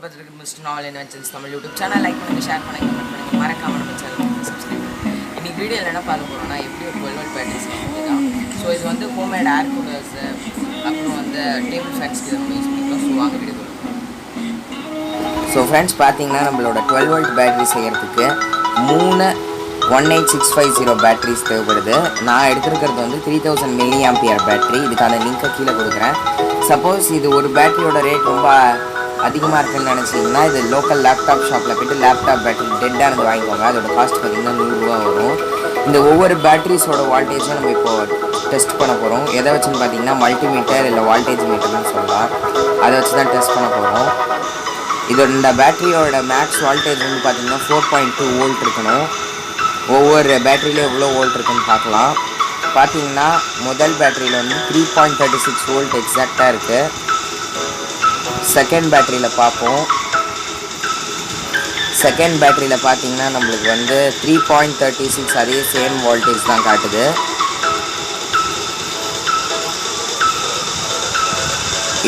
பார்த்துட்டு Mister Novel Inventions Tamil YouTube channel like பண்ணுங்கள், share பண்ணுங்கள், கமெண்ட் பண்ணுங்கள், மறக்காம நம்ம சேனல் சப்ஸ்கிரைப் பண்ணுங்கள். இன்றைக்கி வீடியோவில் என்ன பார்க்க போகிறோம்னா எப்படி ஒரு 12 volt பேட்டரிஸ் தான். ஸோ இது வந்து ஹோம்மேட் ஏர் கூலர்ஸு அப்புறம் வந்து டேபிள் ஃபேன்ஸ்க்கு இதை நம்ம யூஸ் பண்ணிக்கலாம். ஸோ வாங்க வீடியோ. ஸோ ஃப்ரெண்ட்ஸ் பார்த்தீங்கன்னா நம்மளோட 12 volt பேட்டரி செய்கிறதுக்கு 3 18650 பேட்டரிஸ் தேவைப்படுது. நான் எடுத்துருக்கிறது வந்து 3000 mAh பேட்டரி. இதுக்கான லிங்க்கை கீழே கொடுக்குறேன். சப்போஸ் இது ஒரு பேட்டரியோட ரேட் ரொம்ப அதிகமாக இருக்குன்னு நினச்சிங்கன்னா இது லோக்கல் லேப்டாப் ஷாப்பில் போய்ட்டு லேப்டாப் பேட்டரி டெட்டானது வாங்கிக்கோங்க. அதோட காஸ்ட் பார்த்திங்கன்னா 100 ரூபா வரும். இந்த ஒவ்வொரு பேட்டரிஸோட வால்டேஜும் நம்ம இப்போது டெஸ்ட் பண்ண போகிறோம். எதை வச்சுன்னு பார்த்தீங்கன்னா மல்டிமீட்டர் இல்லை வால்டேஜ் மீட்டர்னு சொல்லலாம். அதை வச்சு தான் டெஸ்ட் பண்ண போகிறோம். இந்த பேட்டரியோட மேக்ஸ் வால்டேஜ் வந்து பார்த்திங்கன்னா 4.2 வோல்ட் இருக்கணும். ஒவ்வொரு பேட்டரியிலும் எவ்வளோ வோல்ட் இருக்குன்னு பார்க்கலாம். பார்த்தீங்கன்னா முதல் பேட்டரியில் வந்து 3.36 வோல்ட் எக்ஸாக்டாக இருக்குது. செகண்ட் பேட்டரியில் பார்ப்போம். செகண்ட் பேட்டரியில் பார்த்தீங்கன்னா நம்மளுக்கு வந்து 3.36 அதே சேம் வோல்டேஜ் தான் காட்டுது.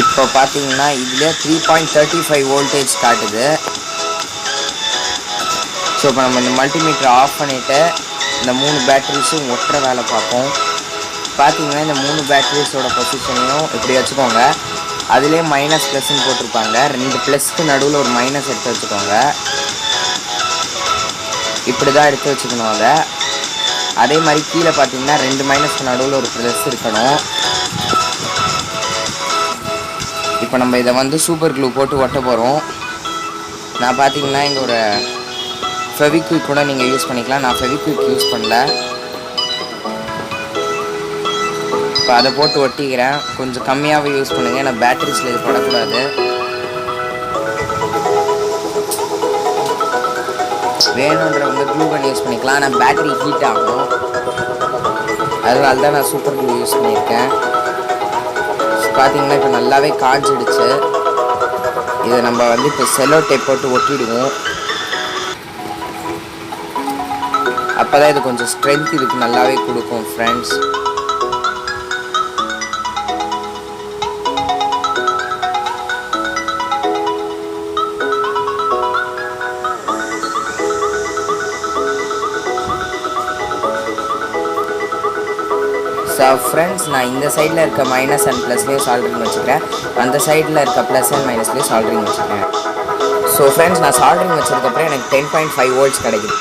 இப்போ பார்த்தீங்கன்னா இதில் 3.35 வோல்டேஜ் காட்டுது. ஸோ இப்போ நம்ம இந்த மல்டிமீட்டரை ஆஃப் பண்ணிவிட்டு இந்த 3 பேட்டரிஸும் ஒட்டுற வேலை பார்ப்போம். பார்த்தீங்கன்னா இந்த 3 பேட்டரிஸோட பொசிஷனையும் இப்படி வச்சுக்கோங்க. அதிலே மைனஸ் ப்ளஸ்ன்னு போட்டிருப்பாங்க. 2 ப்ளஸ்க்கு நடுவில் ஒரு மைனஸ் எடுத்து வச்சுக்கோங்க. இப்படி தான் எடுத்து வச்சுக்கணும். அதே மாதிரி கீழே பார்த்தீங்கன்னா 2 மைனஸ்க்கு நடுவில் ஒரு ப்ளஸ் இருக்கணும். இப்போ நம்ம இதை வந்து சூப்பர் க்ளூ போட்டு ஒட்ட போகிறோம். நான் பார்த்தீங்கன்னா இங்கே ஒரு ஃபெவிக்விக் கூட நீங்கள் யூஸ் பண்ணிக்கலாம். நான் ஃபெவிக்விக் யூஸ் பண்ணல. இப்போ அதை போட்டு ஒட்டிக்கிறேன். கொஞ்சம் கம்மியாகவே யூஸ் பண்ணுங்கள், ஏன்னா பேட்டரிஸில் இது படக்கூடாது. வேணுன்றவங்க க்ளூ கன் யூஸ் பண்ணிக்கலாம். ஆனால் பேட்டரி ஹீட் ஆகும், அதனால தான் நான் சூப்பர் க்ளூ யூஸ் பண்ணியிருக்கேன். பார்த்தீங்கன்னா இப்போ நல்லாவே காஞ்சிடுச்சு. இதை நம்ம வந்து இப்போ செல்லோ டேப் போட்டு ஒட்டிடுவோம். அப்போ தான் இது கொஞ்சம் ஸ்ட்ரென்த் இதுக்கு நல்லாவே கொடுக்கும் ஃப்ரெண்ட்ஸ். ஸோ ஃப்ரெண்ட்ஸ், நான் இந்த சைடில் இருக்க மைனஸ் அண்ட் ப்ளஸ்லேயும் சால்ட்ரிங் வச்சுக்கிறேன். அந்த சைடில் இருக்க ப்ளஸ் அண்ட் மைனஸ்லேயும் சால்ட்ரிங் வச்சுக்கிறேன். ஸோ ஃப்ரெண்ட்ஸ், நான் சால்ட்ரிங் வச்சதுக்கப்புறம் எனக்கு 10.5 வோல்ட்ஸ் கிடைக்குது.